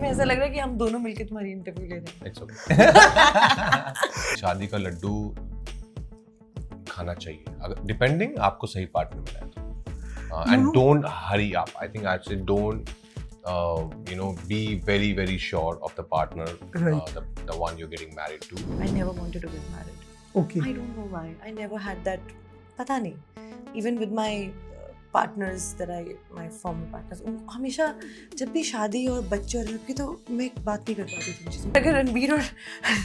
में ऐसा लग रहा है कि हम दोनों मिलकर तुम्हारी इंटरव्यू ले रहे हैं। It's okay. शादी का लड्डू खाना चाहिए अगर डिपेंडिंग आपको सही पार्टनर मिला है तो and don't hurry up I think I say don't be very sure of the partner the one you're getting married to. I never wanted to get married. Okay. I don't know why. I never had that. पता नहीं. Even with my partners my former partners, हमेशा जब भी शादी और बच्चे और लड़की तो मैं एक बात नहीं कर पाती थी चीज़। अगर रणबीर और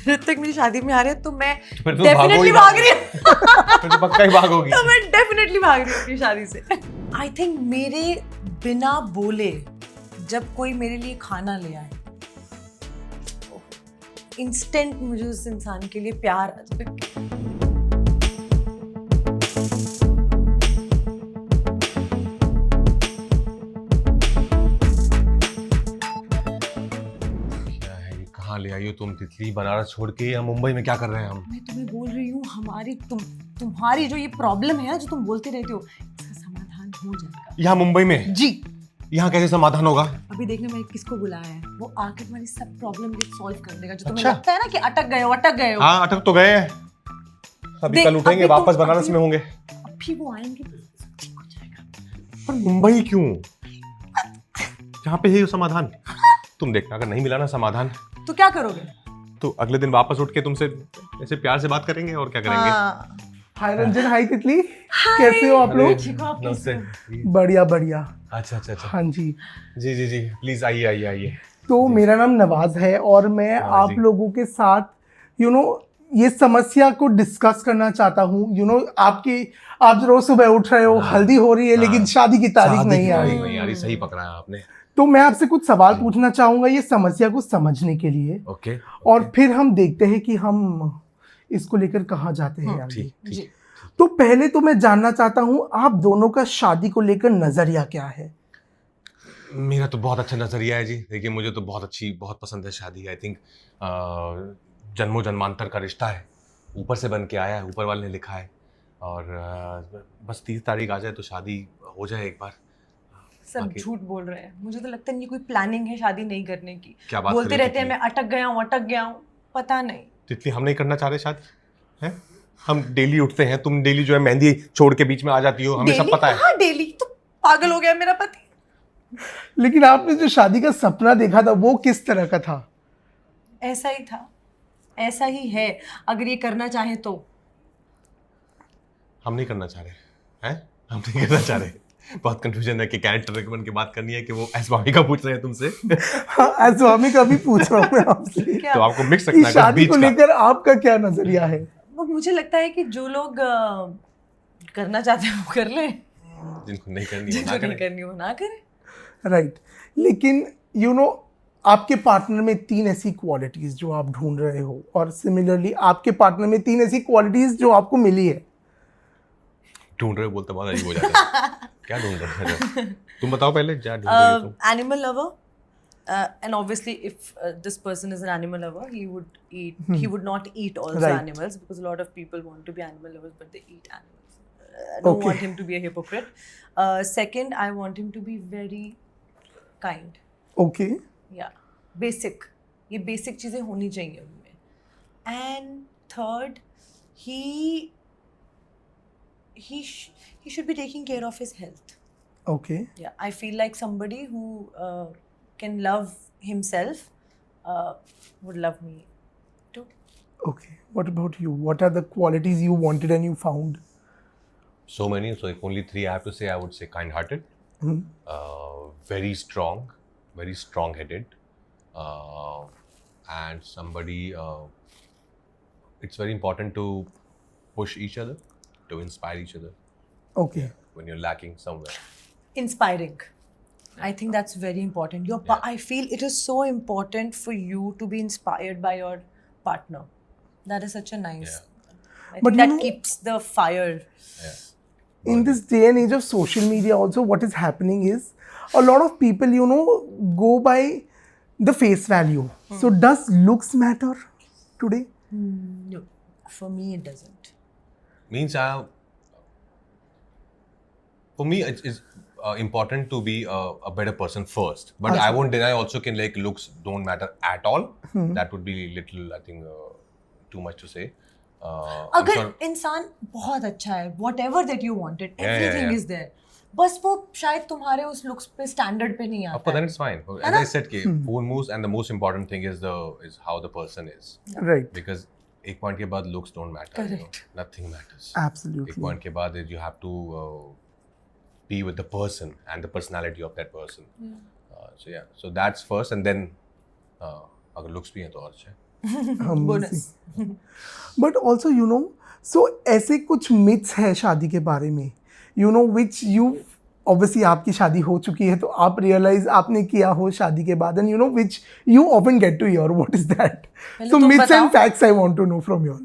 ऋतिक मेरी शादी में आ रहे हैं तो मैं definitely भाग रही हूँ। फिर तो पक्का ही भागोगी। तो मैं definitely भाग रही हूँ अपनी शादी से। I think मेरे बिना बोले जब कोई मेरे लिए खाना ले आए इंस्टेंट मुझे उस इंसान के लिए प्यार कहाँ ले आई हो तुम तितली बनारस छोड़ के या मुंबई में क्या कर रहे हैं हम? मैं तुम्हें बोल रही हूँ हमारी तुम्हारी जो ये प्रॉब्लम है ना जो तुम बोलते रहते हो इसका समाधान हो जाएगा यहाँ मुंबई में? जी। यहाँ कैसे समाधान होगा? अभी देखने में किसको बुलाया है वो आके तुम्हारी सब प्रॉब्लम सॉल्व कर देगा जो तुम्हें लगता है ना कि अटक गए हो। हाँ अटक तो गए हैं अभी कल उठेंगे वापस बनारस में होंगे अभी वो आएंगे ठीक हो जाएगा। पर मुंबई क्यों? यहाँ पे है समाधान। तुम देखना अगर नहीं मिला ना समाधान तो क्या करोगे? तो अगले दिन वापस उठ के तुमसे ऐसे प्यार से बात करेंगे और क्या करेंगे? हाय रंजन, हाय तितली, कैसे हो आप लोग? नमस्ते। बढ़िया बढ़िया। अच्छा हाँ जी जी प्लीज आइए। तो मेरा नाम नवाज है और मैं आप लोगों के साथ ये समस्या को डिस्कस करना चाहता हूँ। आप रोज सुबह उठ रहे हो, हल्दी हो रही है लेकिन शादी की तारीख नहीं आ रही। सही पकड़ा है आपने। तो मैं आपसे कुछ सवाल पूछना चाहूंगा ये समस्या को समझने के लिए। ओके। और फिर हम देखते हैं कि हम इसको लेकर कहाँ जाते हैं आगे। ठीक। तो पहले तो मैं जानना चाहता हूँ आप दोनों का शादी को लेकर नजरिया क्या है? मेरा तो बहुत अच्छा नजरिया है जी। देखिए मुझे तो बहुत पसंद है शादी। आई थिंक जन्मों जन्मांतर का रिश्ता है, ऊपर से बन के आया है, ऊपर वाले ने लिखा है और बस 30 तारीख आ जाए तो शादी हो जाए एक बार। सब झूठ बोल रहे हैं। मुझे तो लगता है ये कोई प्लानिंग है शादी नहीं करने की। क्या बात बोलते रहते हैं मैं अटक गया हूँ पता नहीं। तितली हम नहीं करना चाह रहे शादी है? हम डेली उठते हैं, तुम डेली जो है मेहंदी छोड़ के बीच में आ जाती हो, हमें सब पता है। हाँ डेली तो पागल हो गया मेरा पति। लेकिन आपने जो शादी का सपना देखा था वो किस तरह का था? ऐसा ही था, ऐसा ही है अगर ये करना चाहे तो। हम नहीं करना चाह रहे हैं, हम नहीं करना चाह रहे। बहुत कंफ्यूजन है कि कैरेक्टर रिकमेंड की बात करनी है कि वो स्वामी का पूछ रहे हैं तुमसे। हाँ, स्वामी का भी पूछ रहा हूँ मैं आपसे। तो आपको मिक्स रखना है शादी को लेकर आपका क्या नजरिया है? वो मुझे लगता है कि जो लोग करना चाहते हैं वो कर ले, जिनको नहीं करनी वो ना करें। राइट। लेकिन आपके पार्टनर में 3 ऐसी क्वालिटीज जो आप ढूंढ रहे हो और सिमिलरली आपके पार्टनर में 3 ऐसी क्वालिटीज जो आपको मिली है। ढूंढ रहे हो बोलते बहुत अजीब हो जाता है। क्या ढूंढ रहे हो? तुम बताओ पहले क्या ढूंढ रहे हो तुम? Animal lover. And obviously if this person is an animal lover he would not eat all the animals because a lot of people want to be animal lovers but they eat animals. I don't want him to be a hypocrite. Second, I want him to be very kind. Okay. Yeah, basic. ये basic चीजें होनी चाहिए उनमें. And third, he should be taking care of his health. Okay. Yeah, I feel like somebody who can love himself would love me too. Okay. What about you? What are the qualities you wanted and you found? So many. So if only 3 I have to say, I would say kind-hearted, very strong-headed, and somebody. It's very important to push each other, to inspire each other. Okay. When you're lacking somewhere. Inspiring. I think that's very important. I feel it is so important for you to be inspired by your partner. That is such a nice. I think that keeps the fire. Yeah. In this day and age of social media also what is happening is a lot of people go by the face value. So does looks matter today? No, for me it doesn't. Means for me it's important to be a better person first, but I won't deny also can like looks don't matter at all. That would be little, I think, too much to say. I'm अगर sure- इंसान बहुत अच्छा है, whatever that you wanted, Yeah, everything yeah. is there, बस वो शायद तुम्हारे उस looks पे standard पे नहीं Of आता course, है. then it's fine. As I said, कि phone moves, and the most important thing is how the person is. Right. Because एक point के बाद looks don't matter. You know? Correct. Nothing matters. Absolutely. एक point के बाद you have to be with the person and the personality of that person. So yeah, so that's first, and then अगर looks भी हैं तो और अच्छा है. Bonus. But also you know, so ऐसे कुछ मिथ्स है शादी के बारे में, you know, which you obviously आपकी शादी हो चुकी है तो आप रियलाइज आपने किया हो शादी के बाद, and you know which you often get to hear, what is that? पहले सो तुम मिथ्स एंड बताओ। Facts I want to know from you.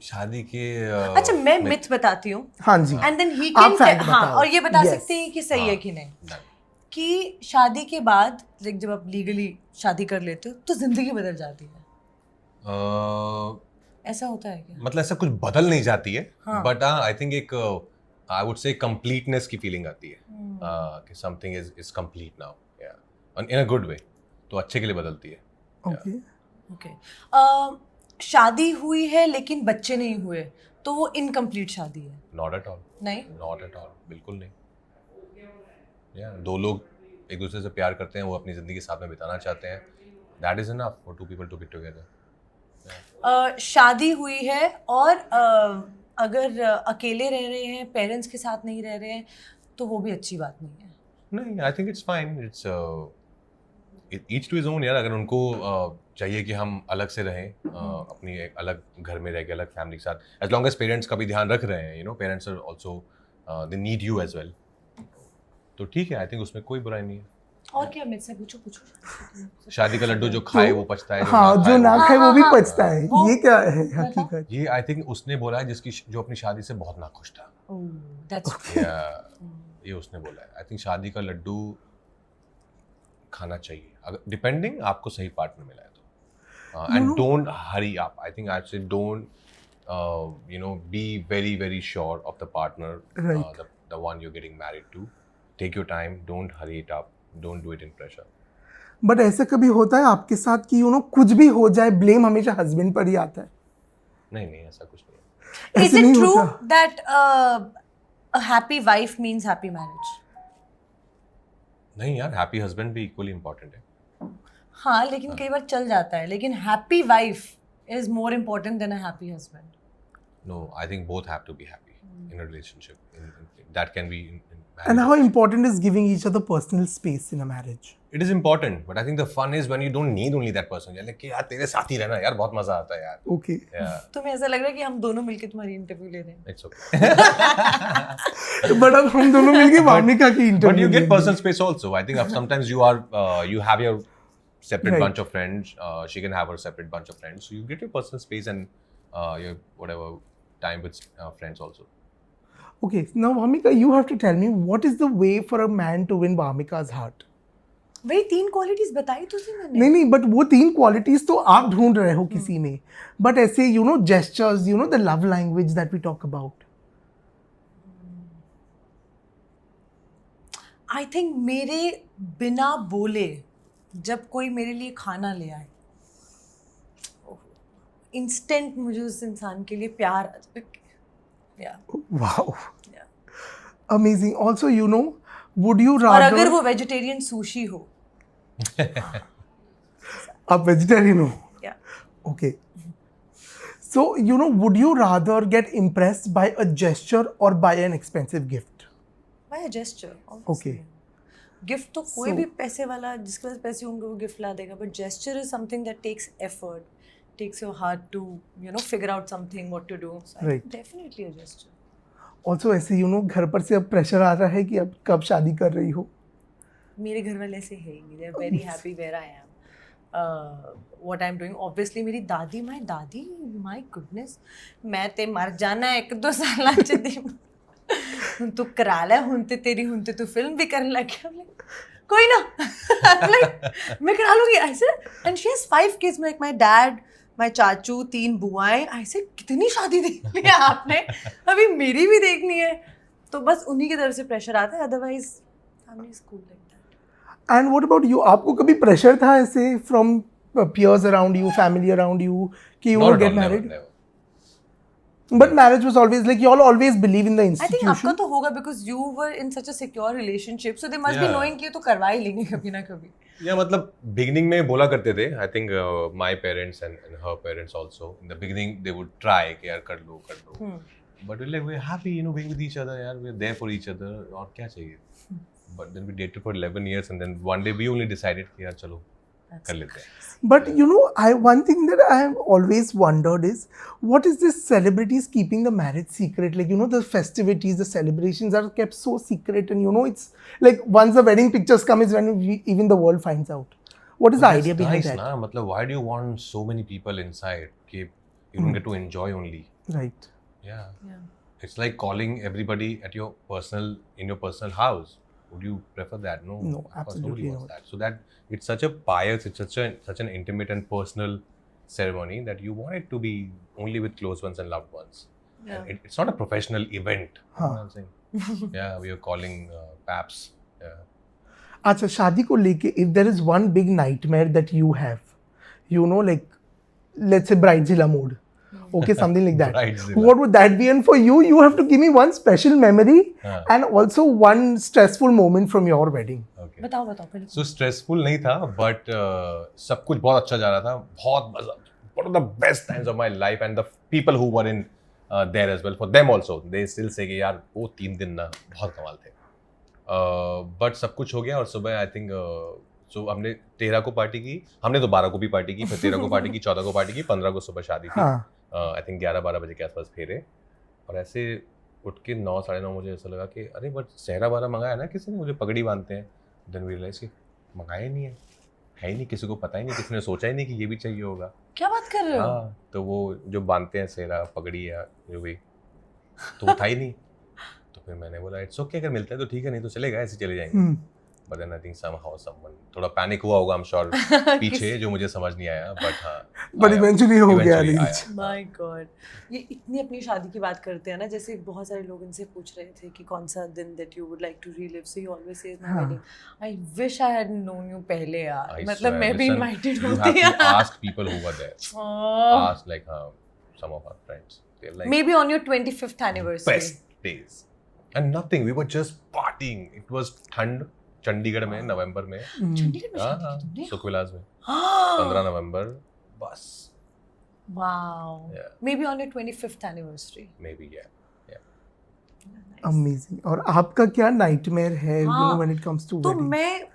शादी के अच्छा, मैं मिथ बताती हूँ हाँ जी, एंड देन ही आप कैन, fact हाँ, बताओ। और ये बता Yes. सकते हैं कि सही है कि नहीं, Done. कि शादी के बाद like, जब आप लीगली शादी कर लेते हो तो जिंदगी बदल जाती है, ऐसा होता है क्या? मतलब ऐसा कुछ बदल नहीं जाती है, हाँ। बट आई थिंक एक आई वुड से कंप्लीटनेस की फीलिंग आती है कि समथिंग इज कंप्लीट नाउ, या इन अ गुड वे, तो अच्छे के लिए बदलती है. ओके, ओके, शादी हुई है लेकिन बच्चे नहीं हुए तो वो इनकम्प्लीट शादी है? नॉट एट ऑल, नहीं, नॉट एट ऑल, बिल्कुल नहीं. या दो लोग एक दूसरे से प्यार करते हैं, वो अपनी जिंदगी साथ में बिताना चाहते हैं, that is enough for two people to be together. शादी हुई है और अगर अकेले रह रहे हैं, पेरेंट्स के साथ नहीं रह रहे हैं, तो वो भी अच्छी बात नहीं है. नहीं, I think it's fine, it's each to his own यार. अगर उनको चाहिए कि हम अलग से रहें, अपनी एक अलग घर में रह के अलग फैमिली के साथ, एज लॉन्ग एज पेरेंट्स का भी ध्यान रख रहे हैं, you know, parents are also they need you as well, तो ठीक है. आई थिंक उसमें कोई बुराई नहीं है. और क्या मुझसे पूछो. शादी का लड्डू जो खाए वो पछता है, हाँ, जो ना वो- खाए वो भी हाँ, पछता है, वो- ये क्या है हकीकत? ये आई थिंक उसने बोला है जिसकी जो अपनी शादी से बहुत नाखुश था. दैट्स ये उसने बोला है. आई थिंक शादी का लड्डू खाना चाहिए, अगर डिपेंडिंग आपको सही पार्टनर मिला है तो. And don't hurry up. I think I say don't you know be very very sure of the partner, Right. the one you're getting married to. Take your time, don't hurry it up, don't do it in pressure. But ऐसा कभी होता है आपके साथ कि you know कुछ भी हो जाए, ब्लेम हमेशा हस्बैंड पर ही आता है? नहीं नहीं, ऐसा कुछ नहीं है. Is ऐसे it नहीं true होता? that a happy wife means happy marriage? नहीं यार, हैप्पी हस्बैंड भी इक्वली इंपॉर्टेंट है. हाँ, लेकिन कई बार चल जाता है, लेकिन happy wife is more important than a happy husband. No, I think both have to be happy in a relationship. That can be in marriage. And how important is giving each other personal space in a marriage? It is important, but I think the fun is when you don't need only that person. यार कि यार तेरे साथ ही रहना यार, बहुत मजा आता है यार. Okay. Yeah, तुम्हें ऐसा लग रहा है कि हम दोनों मिलके तुम्हारी इंटरव्यू ले रहे हैं? it's okay. बट अब हम दोनों मिलके वामिका की But interview you get personal space also. I think sometimes you are you have your separate Right. bunch of friends. She can have her separate bunch of friends. So you get your personal space and your whatever time with friends also. Okay, now Vamika, you have to tell me what is the way for a man to win Vamika's heart? वही 3 qualities बताई तो थी मैंने. नहीं नहीं, but वो 3 qualities तो आप ढूंढ रहे हो किसी में, बट ऐसे you know gestures, you know the love language that we talk about. I think मेरे बिना बोले जब कोई मेरे लिए खाना ले आए, इंस्टेंट मुझे उस इंसान के लिए प्यार. या Wow, amazing. Also, you know, would you और rather? अगर वो वेजिटेरियन सुशी हो. आप vegetarian हो? या Okay. So, you know, would you rather get impressed by a gesture or by an expensive gift? By a gesture. Okay. Gift तो कोई So- भी पैसे वाला जिसके पास पैसे होंगे वो गिफ्ट ला देगा, but gesture is something that takes effort, takes your heart to, you know, figure out something, what to do. So I Right. think definitely a gesture. Also, ऐसे you know घर पर से अब प्रेशर आ रहा है कि अब कब शादी कर रही हो? मेरे घर वाले ऐसे है ही नहीं. They're very happy where I am. What I'm doing. Obviously मेरी दादी, my goodness, मैं ते मर जाना 1-2 साल च दी. ਹੁਣ ਤੂੰ ਕਰਾ ਲੈ, ਹੁਣ ਤੇ ਤੂੰ ਫਿਲਮ ਵੀ ਕਰਨ ਲੱਗ ਗਿਆ. कोई ना. मैं करा लूंगी. I said, and she has 5 kids. Like my dad, my चाचू, 3 बुआएं. I said, कितनी शादी देख ली है आपने, अभी मेरी भी देखनी है. तो बस उन्हीं की तरफ से प्रेशर आता है, otherwise family is cool like that. And what about you, आपको कभी प्रेशर था ऐसे from peers around you, family around you कि you will get married? But marriage was always like you all always believe in the I think institution. आपका तो होगा because you were in such a secure relationship, so they must be Yeah. knowing कि ये तो करवा ही लेंगे कभी ना कभी। या मतलब बिगिनिंग में बोला करते थे, I think my parents and her parents also in the beginning they would try कि यार कर लो but we like we happy being with each other, यार we are there for each other, और क्या चाहिए। But then we dated for 11 years and then one day we only decided कि यार चलो कर लेते हैं। But you know, one thing that I have always wondered is, what is this celebrities keeping the marriage secret? Like, you know, the festivities, the celebrations are kept so secret, and you know, it's like once the wedding pictures come is when even the world finds out. What is the idea behind that? ना, मतलब why do you want so many people inside कि you don't get to enjoy only? Right. Yeah. Yeah. It's like calling everybody at your personal house. Would you prefer that? No, No, of course absolutely nobody wants not. that. So that it's such a pious, it's such an intimate and personal ceremony that you want it to be only with close ones and loved ones. Yeah. And it's not a professional event. You know Huh. what I'm saying? Yeah, we are calling paps. Yeah. अच्छा, शादी को लेके if there is one big nightmare that you have, you know, like let's say bridezilla mode, okay, something like that. Bridezilla. What would that be? And for you, you have to give me one special memory हाँ. and also one stressful moment from your wedding. Okay. बताओ पहले। So stressful नहीं था, but सब कुछ बहुत अच्छा जा रहा था, बहुत मजा, one of the best times of my life, and the people who were in there as well, for them also, they still say कि यार वो 3 दिन ना बहुत कमाल थे। But सब कुछ हो गया और सुबह आई थिंक so हमने 13 को पार्टी की, हमने तो 12 को भी पार्टी की, फिर 13 को पार्टी की, 14 को पार्टी की, 15 को सुबह शादी थी। हाँ. आई थिंक 11-12 बजे के आसपास फेरे, और ऐसे उठ के 9-9:30 मुझे ऐसा लगा कि अरे बट सहरा बारा मंगाया ना किसी ने, मुझे पगड़ी बांधते हैं। देन वी रियलाइज कि मंगाया ही नहीं है ही नहीं, किसी को पता ही नहीं, किसी ने सोचा ही नहीं कि ये भी चाहिए होगा। क्या बात कर रहे हो? हाँ, तो वो जो बांधते हैं सहरा पगड़ी या जो भी, तो वो था ही नहीं। तो फिर मैंने बोला इट्स ओके, अगर मिलता है तो ठीक है, नहीं तो चलेगा, ऐसे चले जाएंगे। But then I think somehow someone थोड़ा पैनिक हुआ होगा, आई एम श्योर पीछे, जो मुझे समझ नहीं आया, बट हाँ, But eventually हो गया eventually reach. आया। माय गॉड, ये इतनी अपनी शादी की बात करते हैं ना, जैसे बहुत सारे लोग इनसे पूछ रहे थे कि कौन सा दिन that you would like to relive, so you always says my हाँ. Wedding. I wish I had known you पहले यार, I मतलब swear, मैं भी listen, इनवाइटेड you होती have to यार। ask people who were there. Ask like some of our friends. They're like may be on your 25th anniversary. best days. And nothing. We were just partying. It was ठंड चंडीगढ़ में नवंबर में। चंडीगढ़ में हाँ शादी हाँ की तुमने? सुखविलास में 15 नवंबर बस। Wow, Yeah. May be on your 25th anniversary. Maybe yeah. Amazing. और आपका क्या nightmare है, you know, हाँ, when it comes to तो wedding? मैं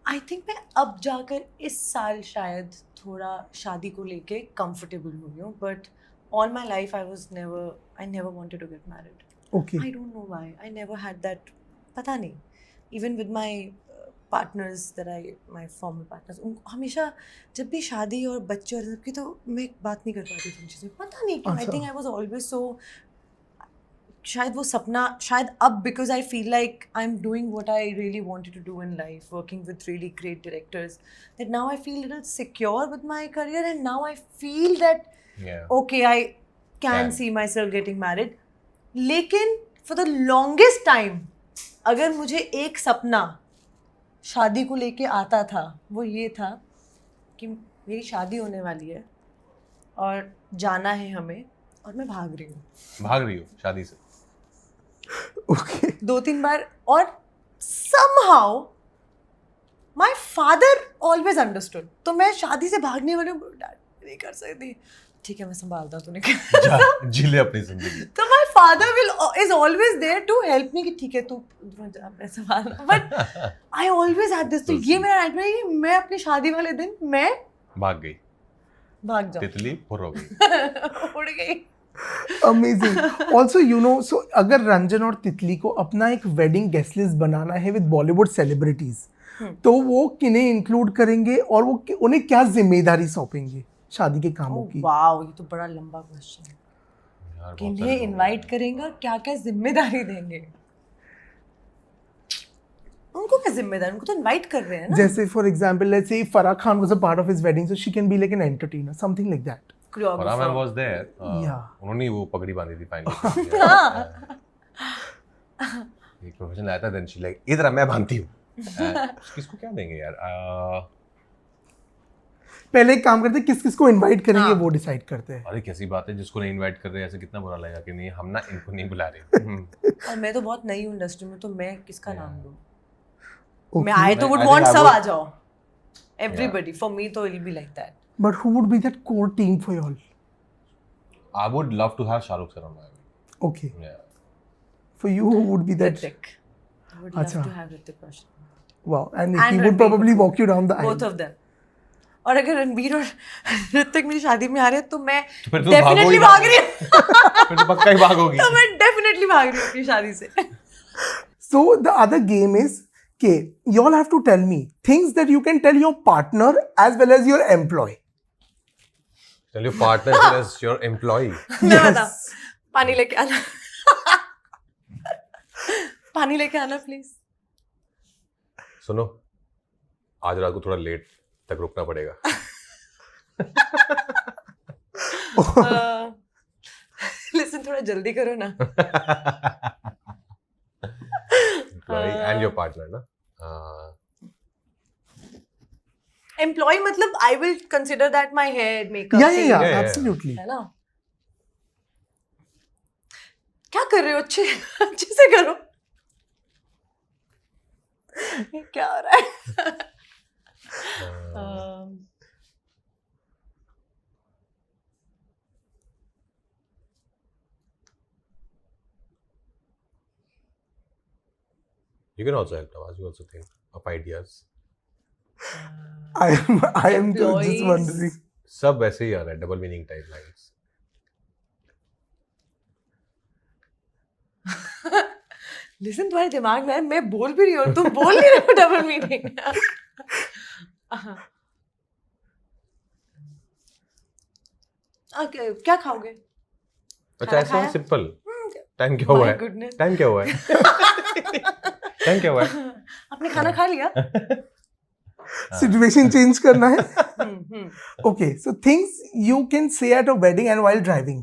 आई थिंक मैं अब जाकर इस साल शायद थोड़ा शादी को लेके कंफर्टेबल हुई हूँ, but all my life I never wanted to get married. Okay. I don't know why, I never had that, पता नहीं। Even with my partners that I my former partners, हमेशा जब भी शादी और बच्चे और सबकी, तो मैं बात नहीं कर पाती थी उन चीज़ों, पता नहीं क्यों। आई अच्छा. Think I was always so, शायद वो सपना, शायद अब because I feel like I am doing what I really wanted to do in life, working with really great directors, that now I feel little secure with my career, and now I feel that Yeah. okay, I can Can. see myself getting married. लेकिन for the longest time, अगर मुझे एक सपना शादी को लेके आता था, वो ये था कि मेरी शादी होने वाली है और जाना है हमें, और मैं भाग रही हूँ भाग रही हो शादी से। Okay. 2-3 बार, और somehow my father always understood. तो मैं शादी से भागने वाली हूँ, डैड नहीं कर सकती, ठीक है मैं संभालता हूँ, तूने जा जी ले अपनी जिंदगी। तो my father is always there to help me कि ठीक है तू उधर जा, मैं संभालना, but I always had this, तो ये मेरा nightmare है कि मैं अपनी शादी वाले दिन मैं भाग गई, भाग जाऊँ, तितली फुर हो गई। उड़ गई। Amazing. Also, you know, so अगर रंजन और तितली को अपना एक वेडिंग गेस्ट लिस्ट बनाना है विद बॉलीवुड सेलिब्रिटीज, तो वो किन्हें इंक्लूड करेंगे और वो उन्हें क्या जिम्मेदारी सौंपेंगे शादी के कामों की? वाओ, ये तो बड़ा लंबा क्वेश्चन है। यार, बहुत किन्हें सारे लोग इनवाइट हैं। करेंगे, क्या क्या जिम्मेदारी देंगे? उनको क्या जिम्मेदारी, उनको तो इनवाइट कर रहे हैं ना। जैसे for example, let's say Farah Khan was a part of his wedding, so she can be like an entertainer, something like that. Farah man was there. Yeah. उन्होंने ही वो पगड़ी बांधी थी फाइनली। एक प्रोफेशनल आया था, देन शी लाइक इधर मैं बांधती हूँ। किसको क्या देंगे यार? पहले एक काम करते हैं, किस किस को इनवाइट करेंगे हाँ। वो डिसाइड करते हैं। अरे कैसी बात है, जिसको नहीं इनवाइट कर रहे, ऐसे कितना बुरा लगेगा कि नहीं हम ना इनको नहीं बुला रहे। और मैं तो बहुत नई हूँ इंडस्ट्री में, तो मैं किसका नाम लूँ? Okay. मैं आई तो would I want think I सब would- आ जाओ, एवरीबॉडी। फॉर मी तो it be like that. But who would be that core team for you all? I would love to have Shahrukh sir on my own. Okay. Yeah. For you, who would be that? Hrithik. I would love अच्छा. to have Hrithik Roshan. Wow. And And he would Ranbir probably Kapoor. walk you down the aisle. Both of them. और अगर रणबीर और ऋतिक मेरी शादी में आ रहे हैं तो मैं तो फिर तुम डेफिनेटली भागोगी भाग रही हूँ। फिर तो पक्का ही भागोगी। तो मैं डेफिनेटली भाग रही हूँ अपनी शादी से। So the other game is, okay, you all have to tell me things that you can tell your partner as well as your employee. Tell your partner as well as your employee. मैं बता, पानी लेके आना। पानी लेके आना please. सुनो, आज रात को थोड़ा लेट तक रुकना पड़ेगा। लिसन, थोड़ा जल्दी करो ना। Employee and your partner ना। एम्प्लॉय मतलब I will consider that my hair makeup. Yeah, yeah. absolutely. है ना? क्या कर रहे हो? अच्छे अच्छे से करो। ये क्या हो रहा है? You can also help Nawaz. You also think of ideas. I am just Employees. wondering. सब वैसे ही आ रहा है, double meaning type lines. Listen, तुम्हारे दिमाग में है, मैं बोल भी रही हूँ, तुम बोल नहीं रहे हो डबल मीनिंग। क्या खाओगे? अच्छा खाना ऐसा खाया? सिंपल। टाइम क्या हुआ My है? goodness. टाइम क्या हुआ है? टाइम क्या हुआ है? आपने खाना खा लिया? Situation change करना है. हम्म। Okay, so things you can say at a wedding and while driving.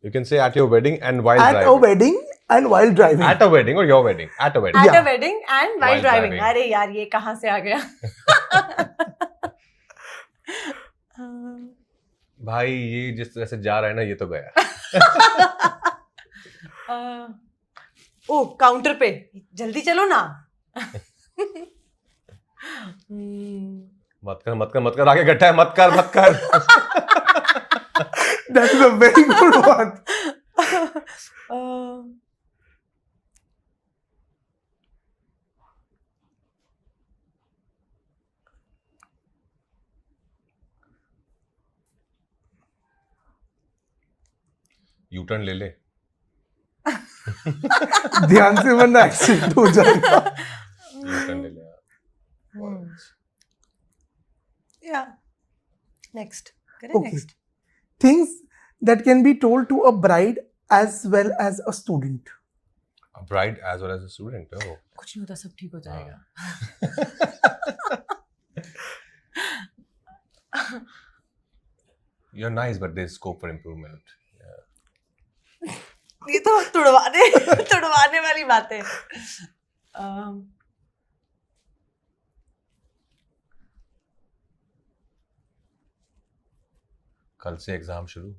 You can say at your wedding and while At a driving. wedding and while driving. At a wedding or your wedding? At a wedding. At Yeah. a wedding and while While driving. driving. अरे यार, ये कहाँ से आ गया? भाई ये जिस तरह से जा रहा है ना, ये तो गया। ओ काउंटर पे, जल्दी चलो ना। मत कर, आगे गड्ढा है, मत कर। That is a very good one. U turn ले ले। ध्यान से वरना एक्सीडेंट हो जाएगा. यू टर्न ले ले। Yeah. Next. Okay. Next. Things that can be told to a bride as well as a student. A bride as well as a student. Oh. कुछ नहीं होता, सब ठीक हो जाएगा। You're nice, but there's scope for improvement. ये तो तुड़वाने वाली बातें। कल से एग्जाम शुरू।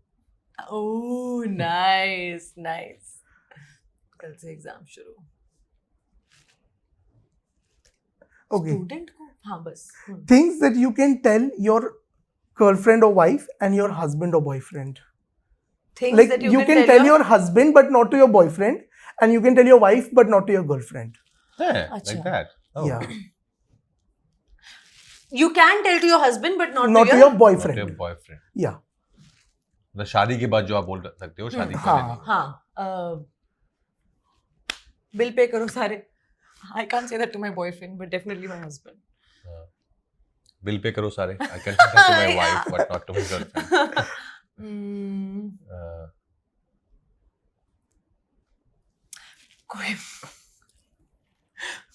Oh nice. कल से एग्जाम शुरू। Okay. स्टूडेंट को हाँ बस। Things that you can tell your girlfriend or wife and your husband or boyfriend. Things Like that you can tell your husband but not to your boyfriend, and you can tell your wife but not to your girlfriend. Yeah, अच्छा. like that. Oh. Yeah. You can tell to your husband but not Not to to your your Not boyfriend. your boyfriend. Yeah. मतलब शादी के बाद जो आप बोल सकते हो, शादी हाँ. पहले नहीं। हाँ। बिल पे करो सारे। I can't say that to my boyfriend, but definitely my husband. Bill pay करो सारे। I can say that to my wife, but not to my girlfriend.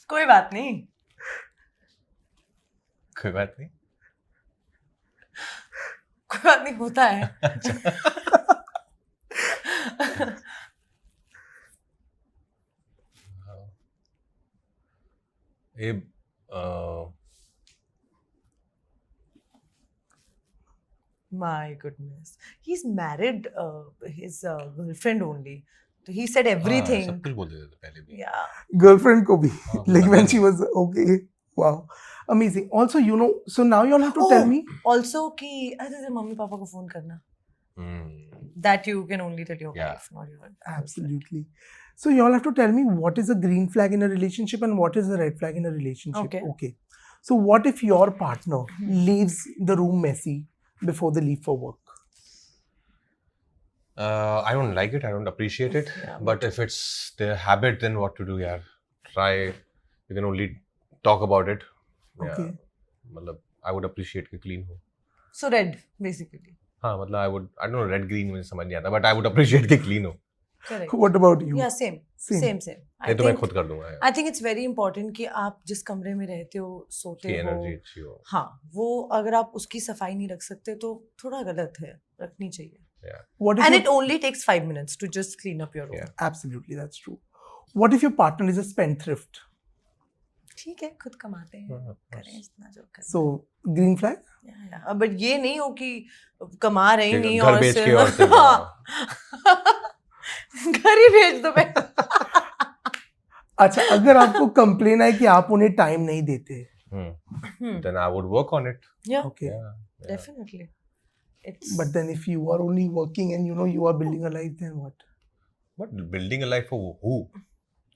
कोई बात नहीं। कोई बात नहीं। कोई बात नहीं, होता है। ये My goodness. He's married his girlfriend only. So he said everything. सब कुछ बोल देते थे पहले भी. Yeah. Girlfriend ko bhi. हाँ, Like when मतलब- she was okay. Wow. Amazing. Also, you know, so now you all have to tell me. Also कि अरे मम्मी पापा को फोन करना. Hmm. That you can only tell your Yeah. wife, not your husband. Absolutely. So you all have to tell me what is a green flag in a relationship and what is a red flag in a relationship. Okay. So what if your partner leaves the room messy before they leave for work? I don't like it. I don't appreciate it. Yeah, But if it's their habit, then what to do? Yeah, try. You can only talk about it. Yeah. Okay. मतलब I would appreciate कि clean हो. So red, basically. हाँ मतलब I don't know red green मुझे समझ नहीं आता but I would appreciate कि clean हो. Correct. What about you? Yeah, same. Same. ये तो मैं खुद कर दूंगा. I think it's very important कि आप जिस कमरे में रहते हो, सोते की हो, एनर्जी अच्छी हो. हाँ, वो अगर आप उसकी सफाई नहीं रख सकते तो थोड़ा गलत है, रखनी चाहिए. Yeah. What if And your- it only takes 5 minutes to just clean up your room. Yeah. Absolutely, that's true. What if your partner is a spendthrift? ठीक है, खुद कमाते हैं, हाँ, of करें course. जितना जो करें. So green flag? बट ये नहीं हो कि कमा रहे ही कि नहीं घर और बेच सिर्फ- के और सिर्फ- हाँ. घर ही भेज दो मैं. अच्छा, अगर आपको कंप्लेन है कि आप उन्हें टाइम नहीं देते. Then I would work on it. Yeah, Okay. Yeah. definitely. It's But then if you are only working and you know you are building a life, then what? But building a life for who?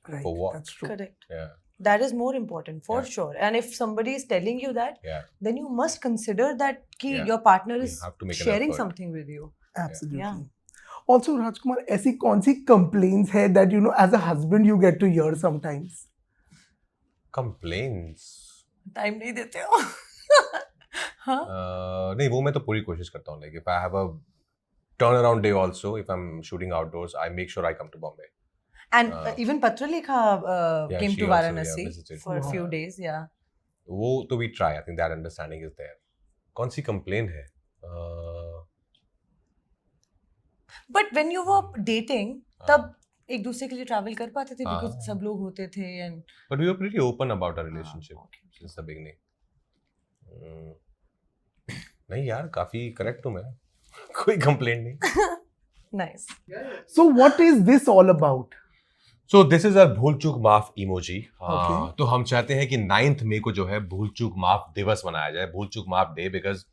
Right. For what? That's true. correct. Yeah. That is more important for Yeah. sure. And if somebody is telling you that, Yeah. then you must consider that ki Yeah. your partner You is have to make an sharing effort. something with you. Absolutely. Yeah. Also, Rajkumar, ऐसी कौन सी complaints है that you know as a husband you get to hear sometimes? Complaints. Time नहीं देते हो. हाँ. नहीं वो मैं तो पूरी कोशिश करता हूँ. Like if I have a turnaround day also, if I'm shooting outdoors, I make sure I come to Bombay. And even Patralekha Yeah, came she to also, Varanasi yeah, visited. for a Wow. few days. Yeah. वो तो we try. I think that understanding is there. कौन सी complaint है? But when you were dating, तब एक दूसरे के लिए travel कर पाते थे हाँ. because सब लोग होते थे and But we were pretty open about our relationship okay. since the beginning. नहीं यार काफी correct हूँ मैं. कोई complaint नहीं. Nice. So what is this all about? So this is our भूल चूक माफ इमोजी. Okay. तो हम चाहते हैं कि 9th मई को जो है भूल चूक माफ दिवस मनाया जाए, भूल चूक माफ डे, बिकॉज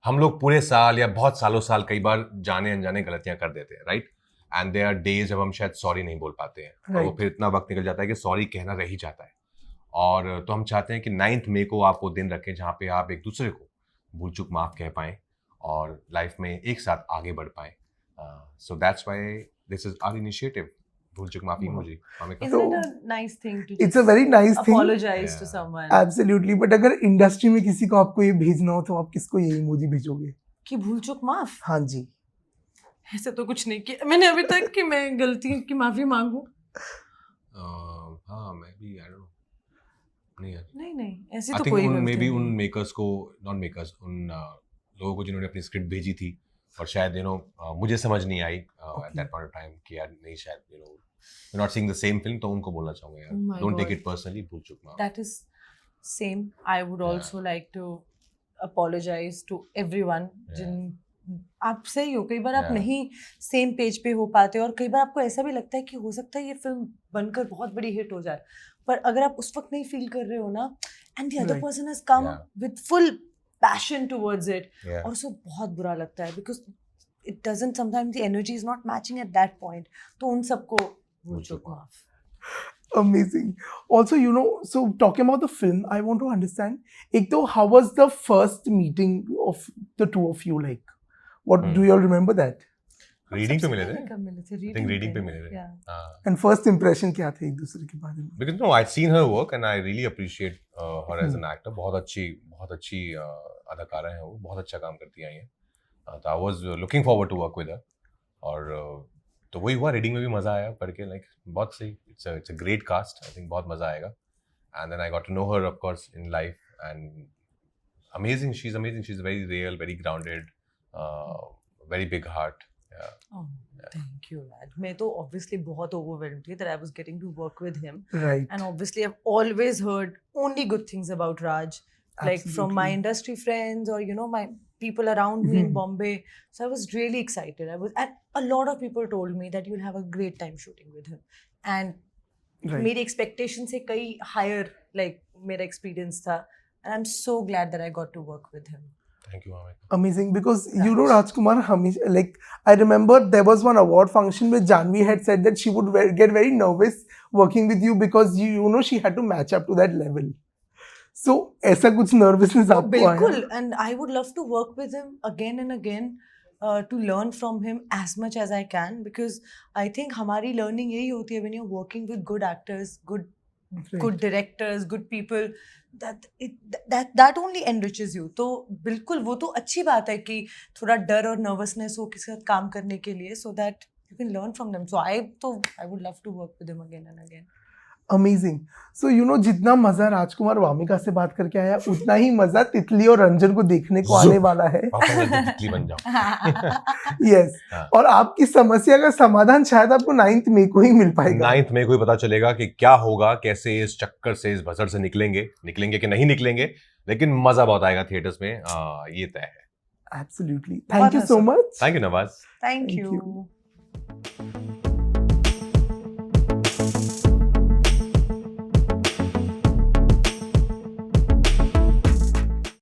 हम लोग पूरे साल या बहुत सालों साल कई बार जाने अनजाने गलतियां कर देते हैं, right? And there are days जब हम शायद सॉरी नहीं बोल पाते हैं और वो Right. फिर इतना वक्त निकल जाता है कि सॉरी कहना रह ही जाता है. और तो हम चाहते हैं कि 9th मई को आप वो दिन रखें जहाँ पे आप एक दूसरे को भूल चूक माफ कह पाएं और लाइफ में एक साथ आगे बढ़ पाएं. So that's why this is our initiative Bhool चूक Maaf emoji. Isn't it a nice thing to It's a just very nice thing. apologize to Yeah. someone? Absolutely. But अगर इंडस्ट्री में किसी को आपको ये भेजना हो तो आप किसको ये इमोजी भेजोगे? कि भूल चूक माफ. हाँ जी. ऐसे तो कुछ नहीं किया मैंने अभी तक कि मैं गलती की माफी मांगू. हाँ मैं भी आई डोंट नो. नहीं यार. नहीं ऐसी आई तो थिंक कोई उन गलती मे बी उन नहीं. मेकर्स को नॉन मेकर्स उन लोगों को जिन्होंने अपनी स्क्रिप्ट भेजी थी और शायद मुझे समझ नहीं आई at that point of time कि यार नहीं शायद you not seeing the same film, तो उनको बोलना चाहूंगा यार Oh my don't take God. It personally. भूल चूक माफ. That is same. I would Yeah. also like to apologize to everyone. Yeah. जिन आप सही हो, कई बार आप Yeah. नहीं सेम पेज पे हो पाते और कई बार आपको ऐसा भी लगता है कि हो सकता है ये फिल्म बनकर बहुत बड़ी हिट हो जाए, पर अगर आप उस वक्त नहीं फील कर रहे हो ना and the other Right. Person has come Yeah. With full passion towards it, Yeah. और उसको बहुत बुरा लगता है because it doesn't sometimes the energy is not matching eight that point. तो उन सबको भूल चूक चूक माफ. Amazing. Also, you know, so talking about the film, I want to understand, एक तो how was the first meeting of the two of you like? What do you all remember that? Reading पे सबसे मिले पहले थे. कब मिले थे? I think reading पे ना? मिले थे. Yeah. And first impression क्या थे एक दूसरे के बारे में? Because no, I'd seen her work and I really appreciate her as an actor. बहुत अच्छी अदाकारा है वो, बहुत अच्छा काम करती आई हैं. तो I was looking forward to work with her. और तो वही हुआ, रीडिंग में भी मजा आया पढ़ के, लाइक बहुत सही. It's a great cast. I think बहुत मजा आएगा. And then I got to know her of course in life and amazing. She's amazing. She's very real, very grounded, very big heart. Yeah. Oh. Thank you, Raj. मैं तो obviously बहुत overwhelmed थी that I was getting to work with him. Right. And obviously I've always heard only good things about Raj, like from my Absolutely. industry friends or my people around me in Mhm. Bombay. So I was really excited. And a lot of people told me that you'll have a great time shooting with him. And Right. मेरी expectation से कई higher like मेरा experience था. And I'm so glad that I got to work with him. Thank you, Amit. Amazing, because Rajkumar, like I remember there was one award function where Janvi had said that she would get very nervous working with you because she had to match up to that level. So ऐसा कुछ nervousness Oh, आपको आया? बिल्कुल, and I would love to work with him again and again to learn from him as much as I can, because I think हमारी learning यही होती है when you're working with good actors, good directors, good people, that only enriches you. तो बिल्कुल वो तो अच्छी बात है कि थोड़ा डर और nervousness हो किसी के साथ काम करने के लिए, so that you can learn from them. So I would love to work with him again and again. Amazing. So जितना मजा राजकुमार वामिका से बात करके आया उतना ही मजा तितली और रंजन को देखने को आने वाला है. पापा मैं तितली बन जाऊं. Yes. हाँ. और आपकी समस्या का समाधान शायद आपको 9th मई को ही मिल पाएगा. 9th मई को ही पता चलेगा कि क्या होगा, कैसे इस चक्कर से, इस भसड़ से निकलेंगे कि नहीं निकलेंगे, लेकिन मजा बहुत आएगा थिएटर्स में, ये तय है. Absolutely. Thank you so much. Thank you, Nawaz. Thank Thank you.